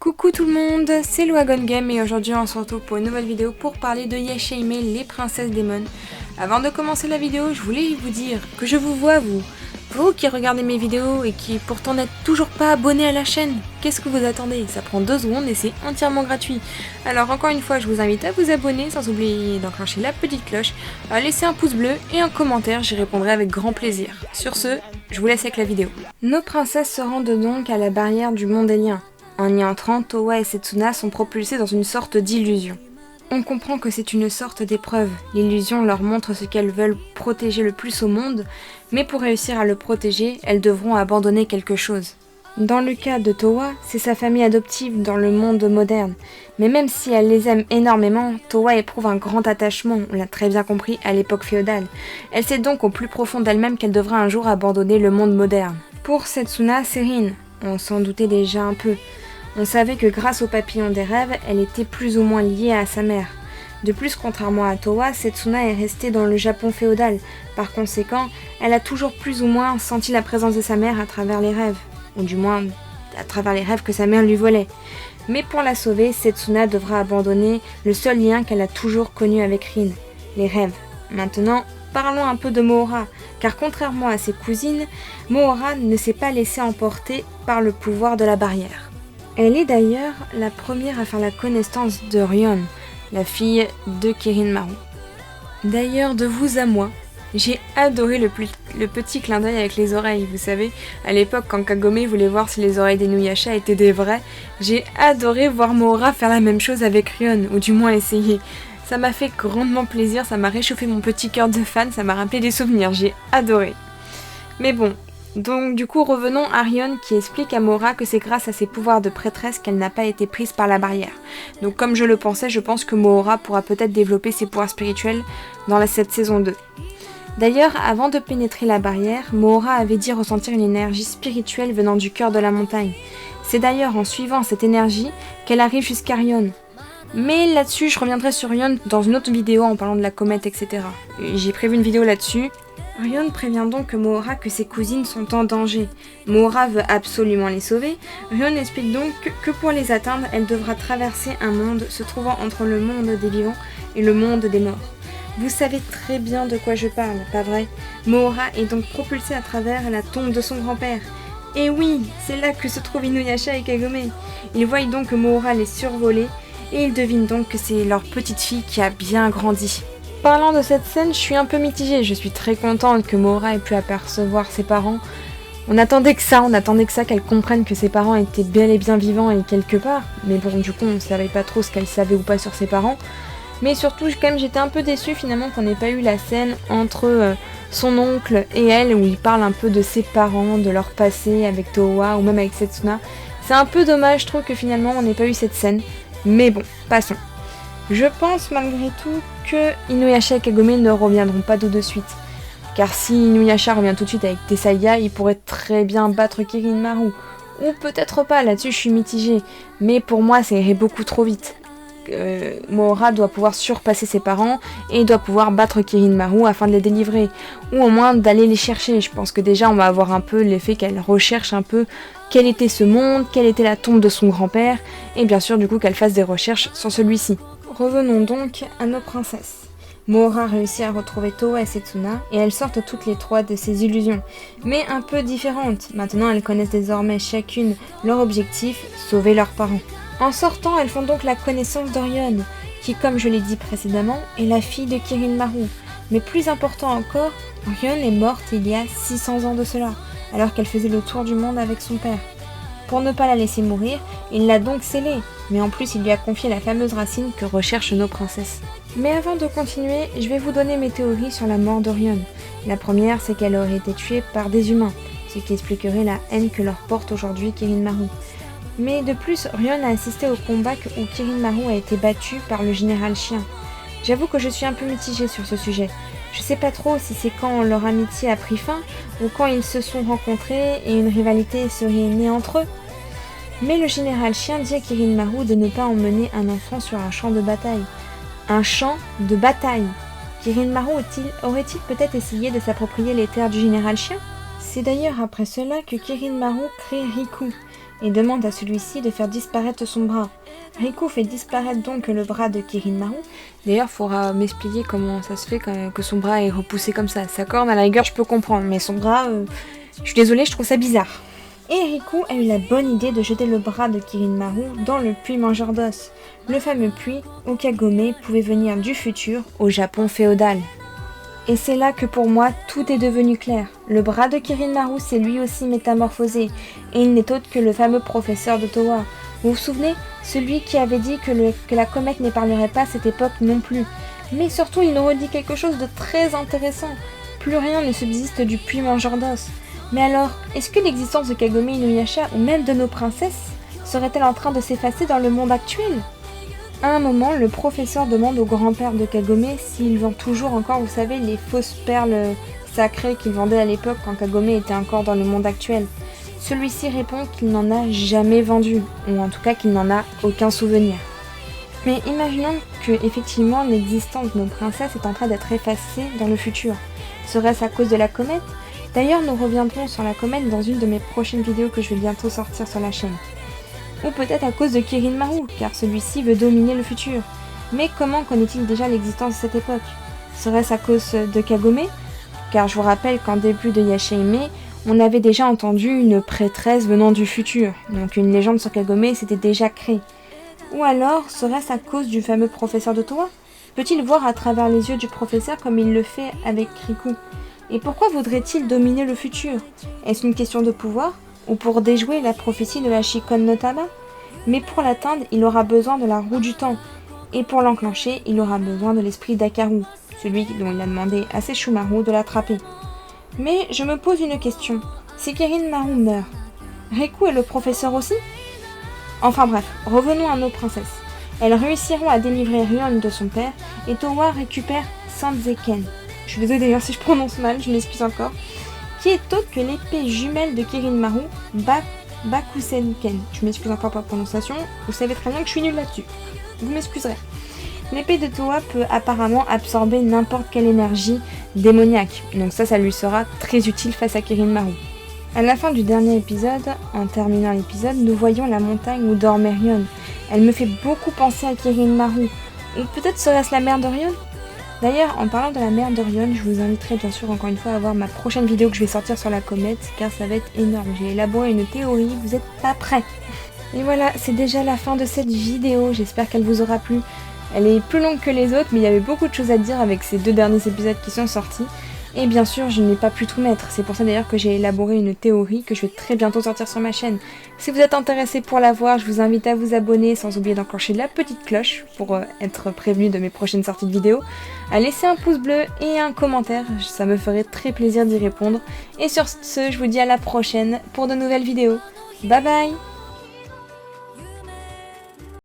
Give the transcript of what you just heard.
Coucou tout le monde, c'est Loagon Game et aujourd'hui on se retrouve pour une nouvelle vidéo pour parler de Yashahime, les princesses démons. Avant de commencer la vidéo, je voulais vous dire que je vous vois vous qui regardez mes vidéos et qui pourtant n'êtes toujours pas abonnés à la chaîne. Qu'est-ce que vous attendez? Ça prend 2 secondes et c'est entièrement gratuit. Alors encore une fois, je vous invite à vous abonner sans oublier d'enclencher la petite cloche, à laisser un pouce bleu et un commentaire, j'y répondrai avec grand plaisir. Sur ce, je vous laisse avec la vidéo. Nos princesses se rendent donc à la barrière du monde des liens. En y entrant, Towa et Setsuna sont propulsées dans une sorte d'illusion. On comprend que c'est une sorte d'épreuve. L'illusion leur montre ce qu'elles veulent protéger le plus au monde, mais pour réussir à le protéger, elles devront abandonner quelque chose. Dans le cas de Towa, c'est sa famille adoptive dans le monde moderne. Mais même si elle les aime énormément, Towa éprouve un grand attachement, on l'a très bien compris, à l'époque féodale. Elle sait donc au plus profond d'elle-même qu'elle devra un jour abandonner le monde moderne. Pour Setsuna, c'est Rin. On s'en doutait déjà un peu. On savait que grâce au papillon des rêves, elle était plus ou moins liée à sa mère. De plus, contrairement à Towa, Setsuna est restée dans le Japon féodal. Par conséquent, elle a toujours plus ou moins senti la présence de sa mère à travers les rêves. Ou du moins, à travers les rêves que sa mère lui volait. Mais pour la sauver, Setsuna devra abandonner le seul lien qu'elle a toujours connu avec Rin, les rêves. Maintenant, parlons un peu de Mohora, car contrairement à ses cousines, Mohora ne s'est pas laissée emporter par le pouvoir de la barrière. Elle est d'ailleurs la première à faire la connaissance de Ryon, la fille de Kirin Maru. D'ailleurs, de vous à moi, j'ai adoré le petit clin d'œil avec les oreilles, vous savez, à l'époque quand Kagome voulait voir si les oreilles d'Inuyasha étaient des vraies, j'ai adoré voir Mohora faire la même chose avec Ryon, ou du moins essayer. Ça m'a fait grandement plaisir, ça m'a réchauffé mon petit cœur de fan, ça m'a rappelé des souvenirs, j'ai adoré. Mais bon, donc du coup revenons à Ryon qui explique à Mohora que c'est grâce à ses pouvoirs de prêtresse qu'elle n'a pas été prise par la barrière. Donc comme je le pensais, je pense que Mohora pourra peut-être développer ses pouvoirs spirituels dans cette saison 2. D'ailleurs, avant de pénétrer la barrière, Mohora avait dit ressentir une énergie spirituelle venant du cœur de la montagne. C'est d'ailleurs en suivant cette énergie qu'elle arrive jusqu'à Ryon. Mais là-dessus, je reviendrai sur Ryon dans une autre vidéo en parlant de la comète, etc. J'ai prévu une vidéo là-dessus. Ryon prévient donc Mohora que ses cousines sont en danger. Mohora veut absolument les sauver. Ryon explique donc que pour les atteindre, elle devra traverser un monde se trouvant entre le monde des vivants et le monde des morts. Vous savez très bien de quoi je parle, pas vrai? Mohora est donc propulsée à travers la tombe de son grand-père. Et oui, c'est là que se trouvent Inuyasha et Kagome. Ils voient donc Mohora les survoler et ils devinent donc que c'est leur petite fille qui a bien grandi. Parlant de cette scène, je suis un peu mitigée. Je suis très contente que Mohora ait pu apercevoir ses parents. On attendait que ça, qu'elle comprenne que ses parents étaient bel et bien vivants et quelque part. Mais bon, du coup, on ne savait pas trop ce qu'elle savait ou pas sur ses parents. Mais surtout, quand même, j'étais un peu déçue finalement qu'on n'ait pas eu la scène entre son oncle et elle, où il parle un peu de ses parents, de leur passé avec Towa ou même avec Setsuna. C'est un peu dommage, je trouve, que finalement on n'ait pas eu cette scène. Mais bon, passons. Je pense malgré tout que Inuyasha et Kagome ne reviendront pas tout de suite. Car si Inuyasha revient tout de suite avec Tessaya, il pourrait très bien battre Kirin Maru. Ou peut-être pas, là-dessus je suis mitigée. Mais pour moi ça irait beaucoup trop vite. Mohora doit pouvoir surpasser ses parents et doit pouvoir battre Kirin Maru afin de les délivrer. Ou au moins d'aller les chercher. Je pense que déjà on va avoir un peu l'effet qu'elle recherche un peu quel était ce monde, quelle était la tombe de son grand-père. Et bien sûr du coup qu'elle fasse des recherches sur celui-ci. Revenons donc à nos princesses. Mohora réussit à retrouver Towa et Setsuna et elles sortent toutes les trois de ces illusions, mais un peu différentes. Maintenant elles connaissent désormais chacune leur objectif, sauver leurs parents. En sortant, elles font donc la connaissance d'Ryon, qui comme je l'ai dit précédemment, est la fille de Kirin Maru. Mais plus important encore, Ryon est morte il y a 600 ans de cela, alors qu'elle faisait le tour du monde avec son père. Pour ne pas la laisser mourir, il l'a donc scellée, mais en plus il lui a confié la fameuse racine que recherchent nos princesses. Mais avant de continuer, je vais vous donner mes théories sur la mort d'Ryon. La première, c'est qu'elle aurait été tuée par des humains, ce qui expliquerait la haine que leur porte aujourd'hui Kirin Maru. Mais de plus, Ryon a assisté au combat où Kirin Maru a été battu par le général Chien. J'avoue que je suis un peu mitigée sur ce sujet. Je sais pas trop si c'est quand leur amitié a pris fin, ou quand ils se sont rencontrés et une rivalité serait née entre eux. Mais le général Chien dit à Kirin Maru de ne pas emmener un enfant sur un champ de bataille. Un champ de bataille. Kirin Maru aurait-il peut-être essayé de s'approprier les terres du général Chien? C'est d'ailleurs après cela que Kirin Maru crée Riku. et demande à celui-ci de faire disparaître son bras. Riku fait disparaître donc le bras de Kirin Maru. D'ailleurs, il faudra m'expliquer comment ça se fait que son bras est repoussé comme ça. Sa corne, à la rigueur, je peux comprendre, mais son bras, je suis désolée, je trouve ça bizarre. Et Riku a eu la bonne idée de jeter le bras de Kirin Maru dans le puits mangeur d'os, le fameux puits où Kagome pouvait venir du futur au Japon féodal. Et c'est là que pour moi tout est devenu clair. Le bras de Kirin Maru s'est lui aussi métamorphosé, et il n'est autre que le fameux professeur de Towa. Vous vous souvenez? Celui qui avait dit que la comète n'épargnerait pas cette époque non plus. Mais surtout il nous redit quelque chose de très intéressant. Plus rien ne subsiste du puits mangeur d'os. Mais alors, est-ce que l'existence de Kagome Inuyasha ou même de nos princesses serait-elle en train de s'effacer dans le monde actuel? À un moment, le professeur demande au grand-père de Kagome s'il vend toujours encore, vous savez, les fausses perles sacrées qu'il vendait à l'époque quand Kagome était encore dans le monde actuel. Celui-ci répond qu'il n'en a jamais vendu, ou en tout cas qu'il n'en a aucun souvenir. Mais imaginons que effectivement l'existence de nos princesses est en train d'être effacée dans le futur. Serait-ce à cause de la comète? D'ailleurs, nous reviendrons sur la comète dans une de mes prochaines vidéos que je vais bientôt sortir sur la chaîne. Ou peut-être à cause de Kirin Maru, car celui-ci veut dominer le futur. Mais comment connaît-il déjà l'existence de cette époque? Serait-ce à cause de Kagome? Car je vous rappelle qu'en début de Yashahime, on avait déjà entendu une prêtresse venant du futur, donc une légende sur Kagome s'était déjà créée. Ou alors, serait-ce à cause du fameux professeur de Towa? Peut-il voir à travers les yeux du professeur comme il le fait avec Riku? Et pourquoi voudrait-il dominer le futur? Est-ce une question de pouvoir? Ou pour déjouer la prophétie de la Shikon no Tama? Mais pour l'atteindre, il aura besoin de la roue du temps. Et pour l'enclencher, il aura besoin de l'esprit d'Akaru, celui dont il a demandé à Sesshomaru de l'attraper. Mais je me pose une question. Si Kirin Maru meurt, Riku et le professeur aussi? Enfin bref, revenons à nos princesses. Elles réussiront à délivrer Rion de son père, et Towa récupère Sanzeken. Je suis désolée d'ailleurs si je prononce mal, je m'excuse encore. Qui est autre que l'épée jumelle de Kirin Maru, Bakusenken. Je m'excuse encore pour la prononciation, vous savez très bien que je suis nulle là-dessus. Vous m'excuserez. L'épée de Towa peut apparemment absorber n'importe quelle énergie démoniaque, donc ça lui sera très utile face à Kirin Maru. À la fin du dernier épisode, en terminant l'épisode, nous voyons la montagne où dormait Rion. Elle me fait beaucoup penser à Kirin Maru, ou peut-être serait-ce la mère de Rion? D'ailleurs, en parlant de la mère d'Orion, je vous inviterai bien sûr encore une fois à voir ma prochaine vidéo que je vais sortir sur la comète, car ça va être énorme. J'ai élaboré une théorie, vous êtes pas prêts. Et voilà, c'est déjà la fin de cette vidéo, j'espère qu'elle vous aura plu. Elle est plus longue que les autres, mais il y avait beaucoup de choses à dire avec ces 2 derniers épisodes qui sont sortis. Et bien sûr, je n'ai pas pu tout mettre, c'est pour ça d'ailleurs que j'ai élaboré une théorie que je vais très bientôt sortir sur ma chaîne. Si vous êtes intéressé pour la voir, je vous invite à vous abonner sans oublier d'enclencher la petite cloche pour être prévenu de mes prochaines sorties de vidéos, à laisser un pouce bleu et un commentaire, ça me ferait très plaisir d'y répondre. Et sur ce, je vous dis à la prochaine pour de nouvelles vidéos. Bye bye!